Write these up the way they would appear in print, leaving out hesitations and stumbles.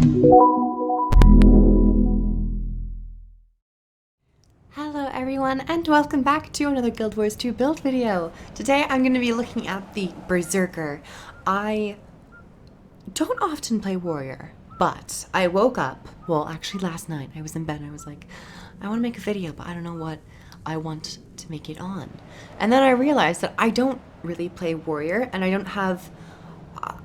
Hello everyone, and welcome back to another Guild Wars 2 build video. Today I'm going to be looking at the Berserker. I don't often play Warrior, but I woke up, well actually last night, I was in bed and I was like, I want to make a video, but I don't know what I want to make it on. And then I realized that I don't really play Warrior, and I don't have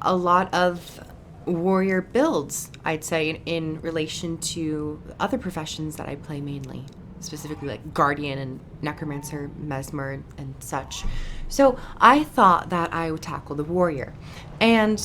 a lot of Warrior builds, I'd say, in relation to other professions that I play mainly. Specifically like Guardian and Necromancer, Mesmer, and such. So I thought that I would tackle the Warrior. And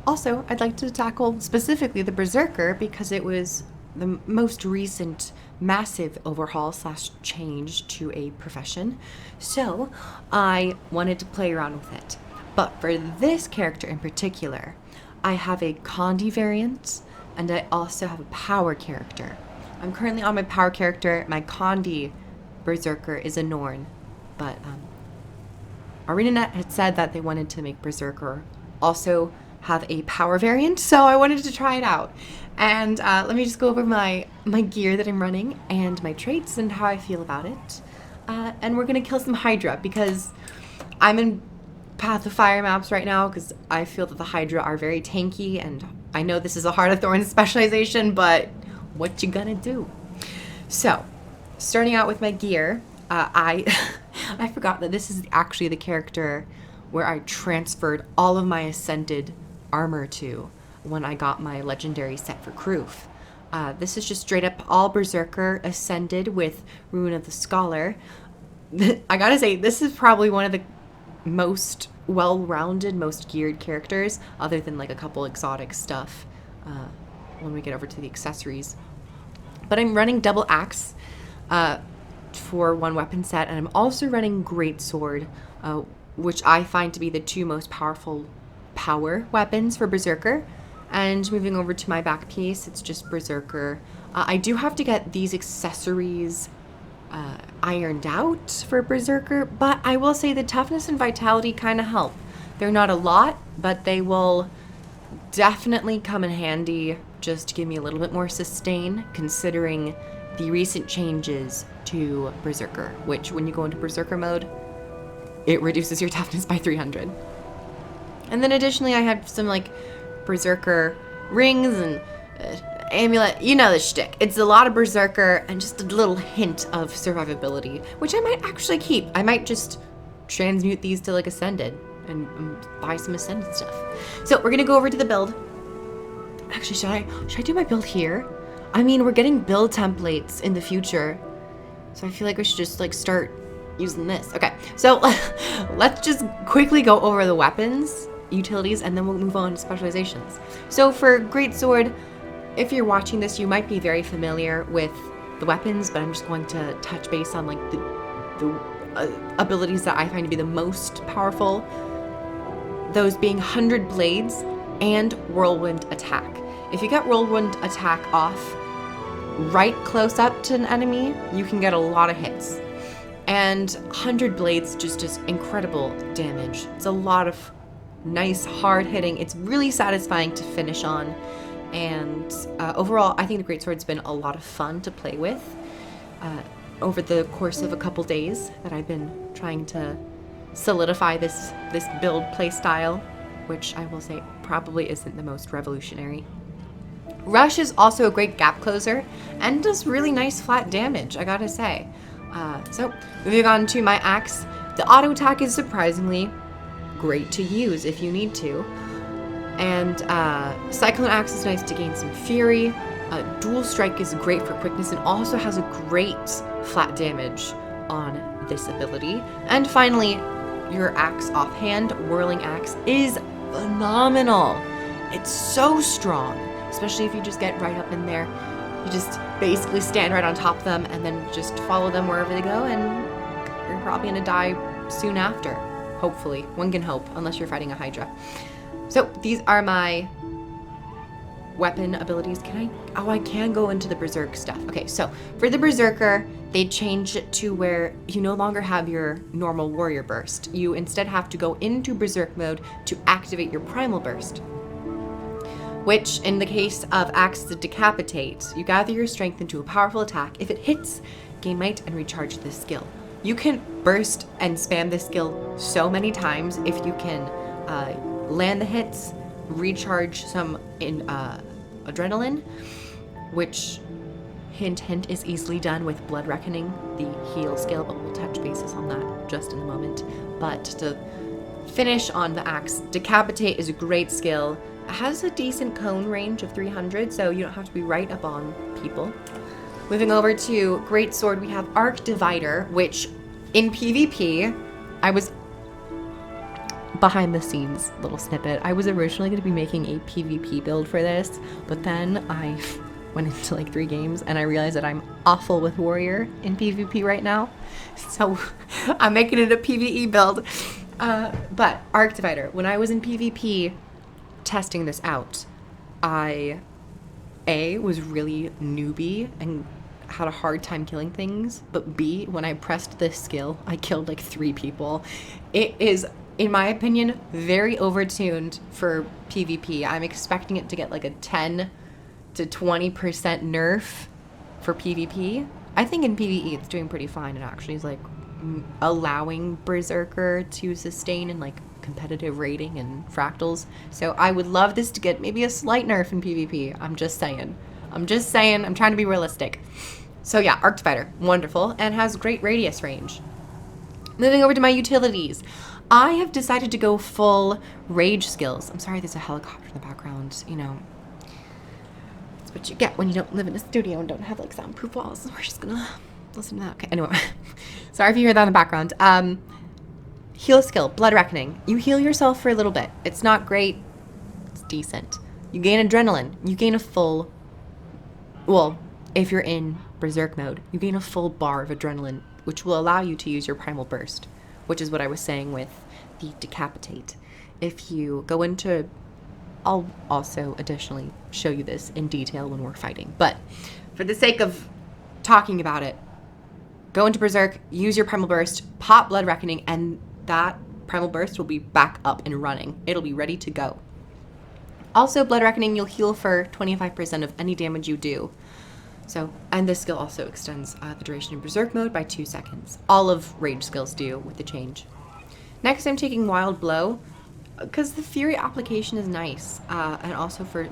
also, I'd like to tackle specifically the Berserker because it was the most recent massive overhaul / change to a profession. So I wanted to play around with it. But for this character in particular, I have a Condi variant and I also have a power character. I'm currently on my power character. My Condi Berserker is a Norn, but ArenaNet had said that they wanted to make Berserker also have a power variant, so I wanted to try it out. And let me just go over my gear that I'm running and my traits and how I feel about it. And we're gonna kill some Hydra because I'm in Path of Fire maps right now because I feel that the Hydra are very tanky, and I know this is a Heart of Thorns specialization, but what you gonna do? So, starting out with my gear, I forgot that this is actually the character where I transferred all of my Ascended armor to when I got my legendary set for Kroof. This is just straight up all Berserker Ascended with Ruin of the Scholar. I gotta say, this is probably one of the most well-rounded, most geared characters, other than like a couple exotic stuff when we get over to the accessories. But I'm running double axe for one weapon set, and I'm also running greatsword, which I find to be the two most powerful power weapons for Berserker. And moving over to my back piece, it's just Berserker. I do have to get these accessories ironed out for Berserker, but I will say the toughness and vitality kind of help. They're not a lot, but they will definitely come in handy just to give me a little bit more sustain, considering the recent changes to Berserker, which when you go into Berserker mode, it reduces your toughness by 300. And then additionally, I have some like Berserker rings and amulet. You know the shtick. It's a lot of Berserker and just a little hint of survivability, which I might actually keep. I might just transmute these to like Ascended and buy some Ascended stuff. So we're gonna go over to the build. Actually, should I do my build here? I mean, we're getting build templates in the future, so I feel like we should just like start using this. Okay, so let's just quickly go over the weapons, utilities, and then we'll move on to specializations. So for greatsword, if you're watching this, you might be very familiar with the weapons, but I'm just going to touch base on like the abilities that I find to be the most powerful. Those being 100 blades and whirlwind attack. If you get whirlwind attack off right close up to an enemy, you can get a lot of hits. And 100 blades just does incredible damage. It's a lot of nice hard hitting. It's really satisfying to finish on. And overall, I think the greatsword's been a lot of fun to play with over the course of a couple days that I've been trying to solidify this build play style, which I will say probably isn't the most revolutionary. Rush is also a great gap closer and does really nice flat damage, I gotta say. So moving on to my axe, the auto attack is surprisingly great to use if you need to. And Cyclone Axe is nice to gain some fury. Dual Strike is great for quickness and also has a great flat damage on this ability. And finally, your axe offhand, Whirling Axe, is phenomenal. It's so strong, especially if you just get right up in there. You just basically stand right on top of them and then just follow them wherever they go, and you're probably gonna die soon after. Hopefully. One can hope, unless you're fighting a Hydra. So these are my weapon abilities. I can go into the Berserk stuff. Okay, so for the Berserker, they changed it to where you no longer have your normal warrior burst. You instead have to go into Berserk mode to activate your Primal burst. which in the case of Axe to Decapitate, you gather your strength into a powerful attack. If it hits, gain might and recharge this skill. You can burst and spam this skill so many times if you can land the hits, recharge some in adrenaline, which hint is easily done with Blood Reckoning, the heal skill, but we'll touch bases on that just in a moment. But to finish on the Axe, Decapitate is a great skill. It has a decent cone range of 300, so you don't have to be right up on people. Moving over to Great Sword, we have Arc Divider, which in PvP, I was behind the scenes little snippet. I was originally going to be making a PvP build for this, but then I went into like 3 games and I realized that I'm awful with warrior in PvP right now. So I'm making it a PvE build. But Arc Divider, when I was in PvP testing this out, I was really newbie and had a hard time killing things, but B, when I pressed this skill, I killed like 3 people. It is, in my opinion, very overtuned for PvP. I'm expecting it to get like a 10 to 20% nerf for PvP. I think in PvE it's doing pretty fine. It actually is like allowing Berserker to sustain in like competitive rating and fractals. So I would love this to get maybe a slight nerf in PvP. I'm just saying. I'm trying to be realistic. So yeah, Arc Divider, wonderful, and has great radius range. Moving over to my utilities. I have decided to go full rage skills. I'm sorry there's a helicopter in the background, you know. That's what you get when you don't live in a studio and don't have like soundproof walls. We're just gonna listen to that. Okay, anyway. Sorry if you hear that in the background. Heal skill, Blood Reckoning. You heal yourself for a little bit. It's not great. It's decent. You gain adrenaline. You gain a full, well, if you're in Berserk mode, you gain a full bar of adrenaline, which will allow you to use your Primal Burst, which is what I was saying with the Decapitate. If you go into, I'll also additionally show you this in detail when we're fighting, but for the sake of talking about it, go into Berserk, use your Primal Burst, pop Blood Reckoning, and that Primal Burst will be back up and running. It'll be ready to go. Also, Blood Reckoning, you'll heal for 25% of any damage you do. So, and this skill also extends the duration in Berserk mode by 2 seconds. All of rage skills do with the change. Next, I'm taking Wild Blow, because the Fury application is nice, and also for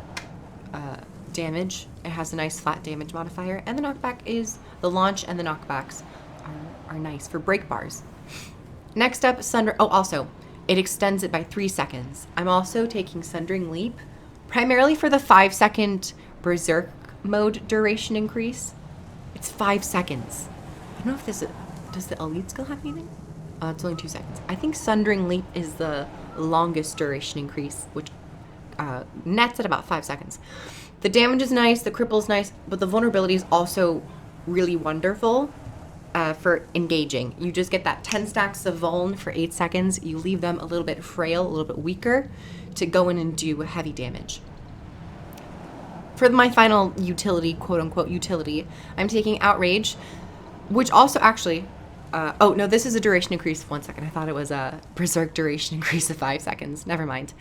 damage, it has a nice flat damage modifier, and the knockback is, the launch and the knockbacks are nice for break bars. Next up, also, it extends it by 3 seconds. I'm also taking Sundering Leap, primarily for the 5-second Berserk mode duration increase. It's 5 seconds. I don't know if does the elite skill have anything? It's only 2 seconds. I think Sundering Leap is the longest duration increase, which nets at about 5 seconds. The damage is nice, the cripple is nice, but the vulnerability is also really wonderful for engaging. You just get that 10 stacks of vuln for 8 seconds. You leave them a little bit frail, a little bit weaker to go in and do heavy damage. For my final utility, quote-unquote utility, I'm taking Outrage, which also actually, oh no, this is a duration increase. 1 second, I thought it was a Berserk duration increase of 5 seconds. Never mind.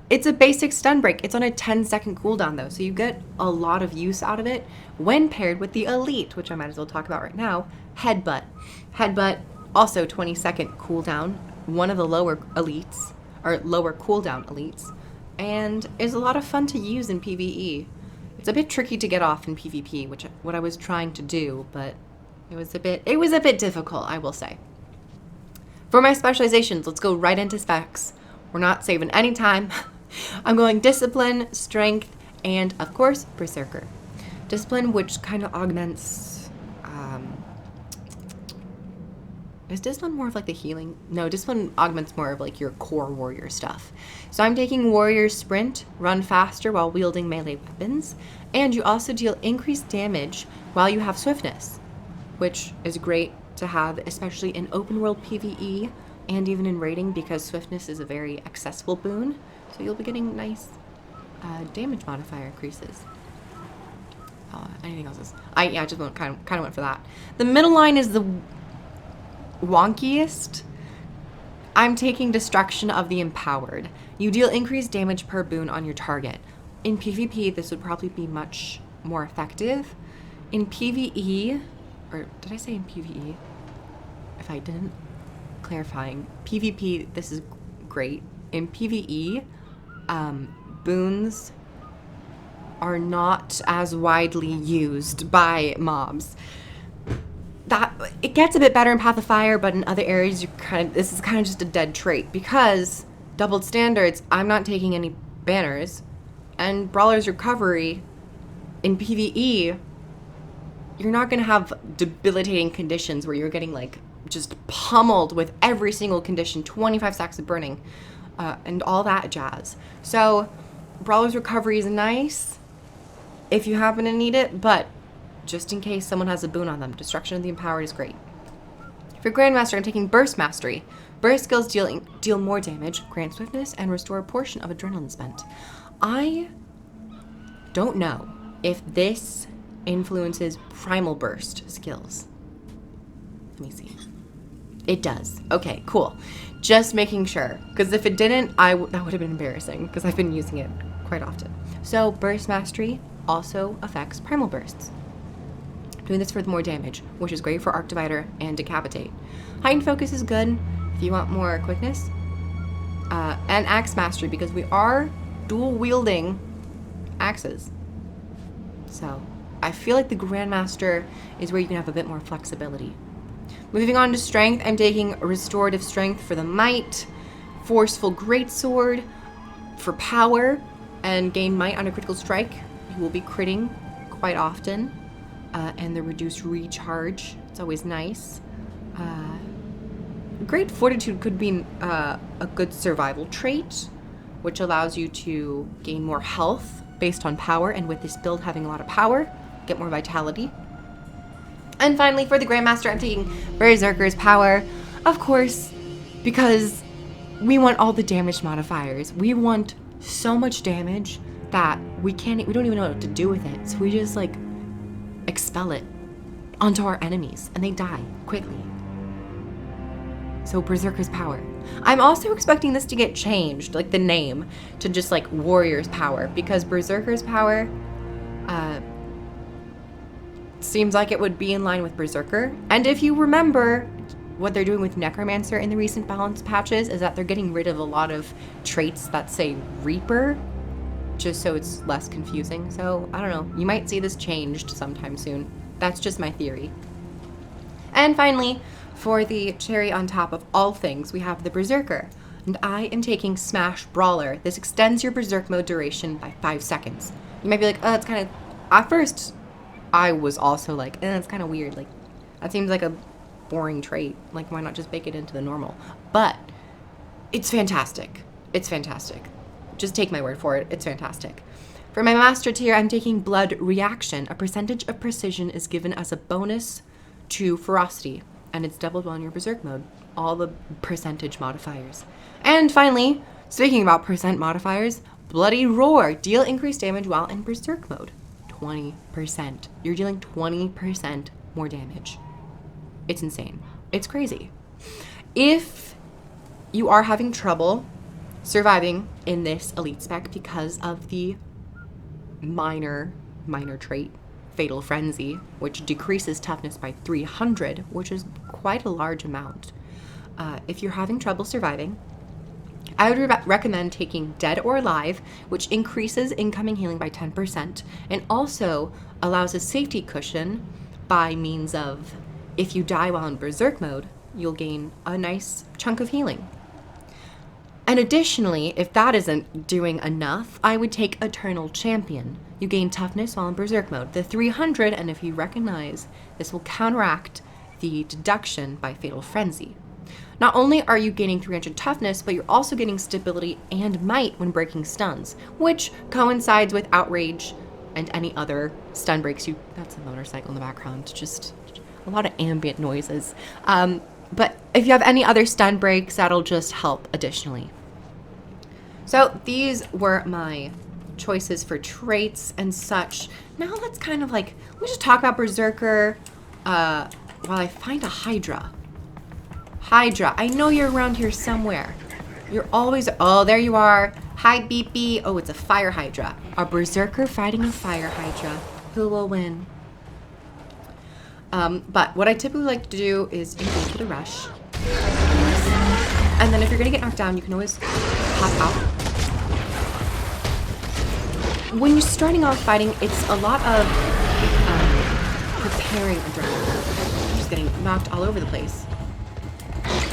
It's a basic stun break. It's on a 10-second cooldown though, so you get a lot of use out of it when paired with the elite, which I might as well talk about right now, Headbutt. Headbutt, also 20-second cooldown, one of the lower elites, or lower cooldown elites, and is a lot of fun to use in PvE. It's a bit tricky to get off in PvP, which what I was trying to do, but it was a bit difficult, I will say. For my specializations, let's go right into specs. We're not saving any time. I'm going Discipline, Strength, and of course, Berserker. Discipline, which kind of augments, is Discipline more of like the healing? No, Discipline augments more of like your core warrior stuff. So I'm taking Warrior Sprint, run faster while wielding melee weapons, and you also deal increased damage while you have Swiftness, which is great to have, especially in open world PvE and even in raiding, because Swiftness is a very accessible boon. So you'll be getting nice damage modifier increases. Anything else? I just kind of went for that. The middle line is the wonkiest. I'm taking Destruction of the Empowered. You deal increased damage per boon on your target. in PvP, this would probably be much more effective. In PvE, or did I say in PvE? If I didn't, clarifying. PvP, this is great. In PvE, boons are not as widely used by mobs. That it gets a bit better in Path of Fire, but in other areas, this is kind of just a dead trait because doubled standards. I'm not taking any banners, and Brawler's Recovery in PvE. You're not gonna have debilitating conditions where you're getting like just pummeled with every single condition, 25 stacks of burning, and all that jazz. So Brawler's Recovery is nice if you happen to need it, but just in case someone has a boon on them, Destruction of the Empowered is great. For Grandmaster, I'm taking Burst Mastery. Burst skills deal more damage, grant swiftness, and restore a portion of adrenaline spent. I don't know if this influences Primal Burst skills. Let me see. It does. Okay, cool. Just making sure, because if it didn't, that would have been embarrassing, because I've been using it quite often. So Burst Mastery also affects Primal Bursts. Doing this for more damage, which is great for Arc Divider and Decapitate. Heightened Focus is good if you want more quickness. And Axe Mastery, because we are dual wielding axes. So I feel like the Grandmaster is where you can have a bit more flexibility. Moving on to Strength, I'm taking Restorative Strength for the Might, Forceful Greatsword for Power, and gain Might on a critical strike. You will be critting quite often. And the reduced recharge. It's always nice. Great Fortitude could be a good survival trait, which allows you to gain more health based on power, and with this build having a lot of power, get more vitality. And finally, for the Grandmaster, I'm taking Berserker's Power, of course, because we want all the damage modifiers. We want so much damage that we don't even know what to do with it. So we just like expel it onto our enemies and they die quickly. So Berserker's Power. I'm also expecting this to get changed, like the name, to just like Warrior's Power, because Berserker's Power seems like it would be in line with Berserker. And if you remember, what they're doing with Necromancer in the recent balance patches is that they're getting rid of a lot of traits that say Reaper, just so it's less confusing. So I don't know, you might see this changed sometime soon. That's just my theory. And finally, for the cherry on top of all things, we have the Berserker. And I am taking Smash Brawler. This extends your Berserk mode duration by 5 seconds. You might be like, oh, that's kind of... At first, I was also like, that's kind of weird. Like, that seems like a boring trait. Like, why not just bake it into the normal? But it's fantastic. It's fantastic. Just take my word for it. It's fantastic. For my Master tier, I'm taking Blood Reaction. A percentage of precision is given as a bonus to Ferocity, and it's doubled on your Berserk mode. All the percentage modifiers. And finally, speaking about percent modifiers, Bloody Roar. Deal increased damage while in Berserk mode. 20%. You're dealing 20% more damage. It's insane. It's crazy. If you are having trouble surviving in this elite spec because of the minor trait, Fatal Frenzy, which decreases toughness by 300, which is quite a large amount. If you're having trouble surviving, I would recommend taking Dead or Alive, which increases incoming healing by 10% and also allows a safety cushion by means of, if you die while in Berserk mode, you'll gain a nice chunk of healing. And additionally, if that isn't doing enough, I would take Eternal Champion. You gain toughness while in Berserk mode, the 300, and if you recognize, this will counteract the deduction by Fatal Frenzy. Not only are you gaining 300 toughness, but you're also getting stability and might when breaking stuns, which coincides with Outrage and any other stun breaks. That's a motorcycle in the background, just a lot of ambient noises. But if you have any other stun breaks, that'll just help additionally. So these were my choices for traits and such. Now let's kind of like, let me just talk about Berserker while I find a Hydra. Hydra, I know you're around here somewhere. You're always, oh, there you are. Hi, Beepy. Oh, it's a fire hydra. A berserker fighting a fire hydra. Who will win? But what I typically like to do is engage with a rush. And then if you're gonna get knocked down, you can always pop out. When you're starting off fighting, it's a lot of preparing adrenaline. I'm just getting knocked all over the place.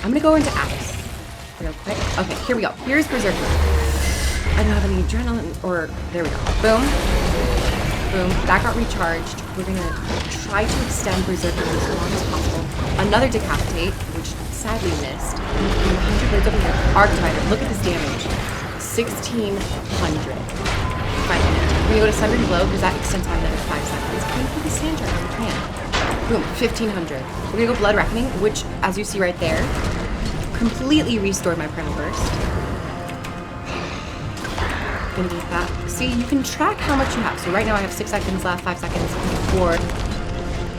I'm gonna go into Axe real quick. Okay, here we go. Here's Berserker. I don't have any adrenaline, or there we go. Boom. Boom. That got recharged. We're gonna try to extend Berserker as long as possible. Another Decapitate, which sadly missed. 100 blades over here. Arctifighter. Look at this damage. 1600. Fine. We're gonna go to Sundering Blow because that extends by another 5 seconds. Can we put the sand jar? We can. Boom. 1500. We're gonna go Blood Reckoning, which, as you see right there, completely restored my Primal Burst. Gonna get that. See, you can track how much you have. So right now I have 6 seconds left, 5 seconds, 4.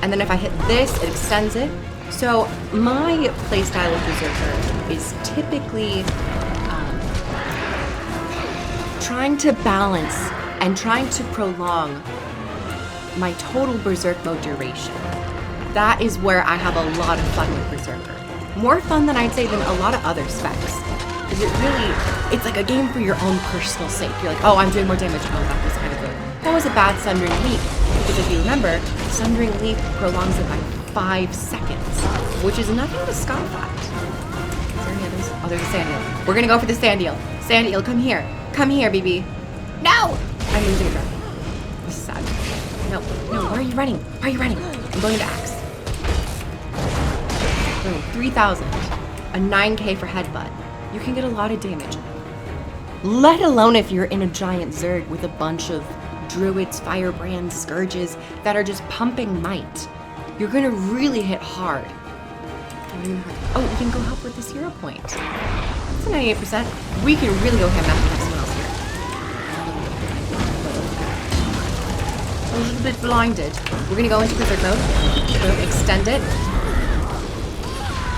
And then if I hit this, it extends it. So my playstyle of Berserker is typically trying to balance and trying to prolong my total Berserk mode duration. That is where I have a lot of fun with Berserker. More fun than I'd say than a lot of other specs. Because it's like a game for your own personal sake. You're like, oh, I'm doing more damage. Oh, that was kind of good. That was a bad Sundering Leap. Because if you remember, Sundering Leap prolongs it by 5 seconds, which is nothing to scoff at. Is there any others? Oh, there's a sand eel. We're gonna go for the sand eel. Sand eel, come here. Come here, BB. No! I'm losing a drop. This is sad. No, why are you running? Why are you running? I'm going to Axe. Boom, 3,000. A 9k for Headbutt. You can get a lot of damage. Let alone if you're in a giant Zerg with a bunch of druids, firebrands, scourges that are just pumping might. You're gonna really hit hard. Oh, we can go help with this hero point. It's a 98%. We can really go ham after we have someone else here. A little bit blinded. We're gonna go into Berserk mode. Boom, extend it.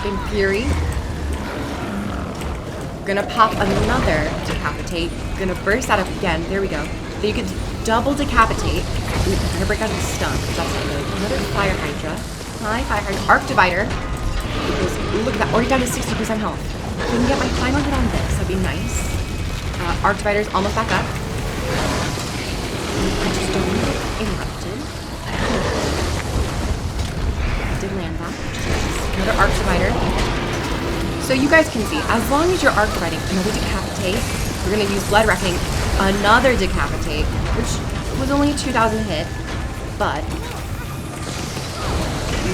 In Fury. Gonna pop another Decapitate. Gonna burst that up again. There we go. So you can double Decapitate. I'm gonna break out of the stun. That's not good. Another Fire Hydra. Hi, Fire Hydra. Arc Divider. Because look at that. Already down to 60% health. If we can get my final hit on this, that'd be nice. Arc Divider's almost back up. I just don't want to get interrupted. Did land that. Another Arc Divider. So you guys can see, as long as you're arc fighting, another Decapitate, we're going to use Blood Reckoning, another Decapitate, which was only a 2,000 hit, but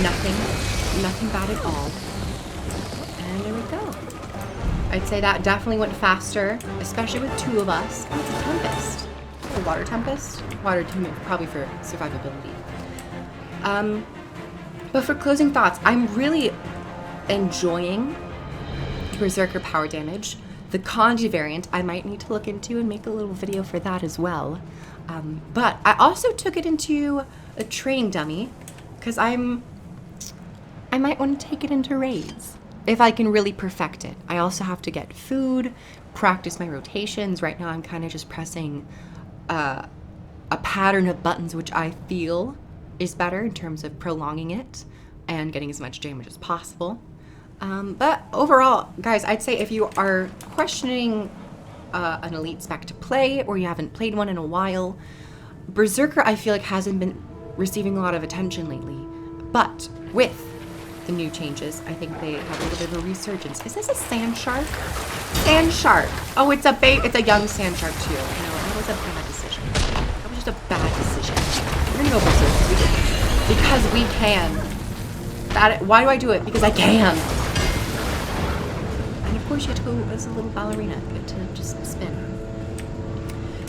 nothing bad at all. And there we go. I'd say that definitely went faster, especially with 2 of us. Oh, it's a Tempest. A Water Tempest? Water Tempest, probably for survivability. But for closing thoughts, I'm really enjoying Berserker power damage. The Kanji variant I might need to look into and make a little video for that as well. But I also took it into a training dummy because I might want to take it into raids if I can really perfect it. I also have to get food, practice my rotations. Right now I'm kind of just pressing a pattern of buttons which I feel is better in terms of prolonging it and getting as much damage as possible. But overall, guys, I'd say if you are questioning an elite spec to play or you haven't played one in a while, Berserker I feel like hasn't been receiving a lot of attention lately. But with the new changes, I think they have a little bit of a resurgence. Is this a sand shark? Sand shark. Oh, it's a young sand shark too. No, that was a bad decision. That was just a bad decision. We're gonna go Berserker because we can. Why do I do it? Because I can. And of course you have to go as a little ballerina. You get to just spin.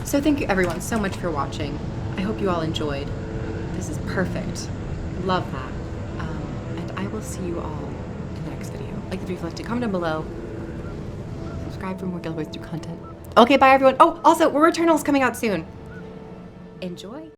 So thank you everyone so much for watching. I hope you all enjoyed. This is perfect. Love that. And I will see you all in the next video. Like the video if you liked it, comment down below. Subscribe for more Guild Wars 2 content. Okay, bye everyone. Oh, also, War Eternal is coming out soon. Enjoy.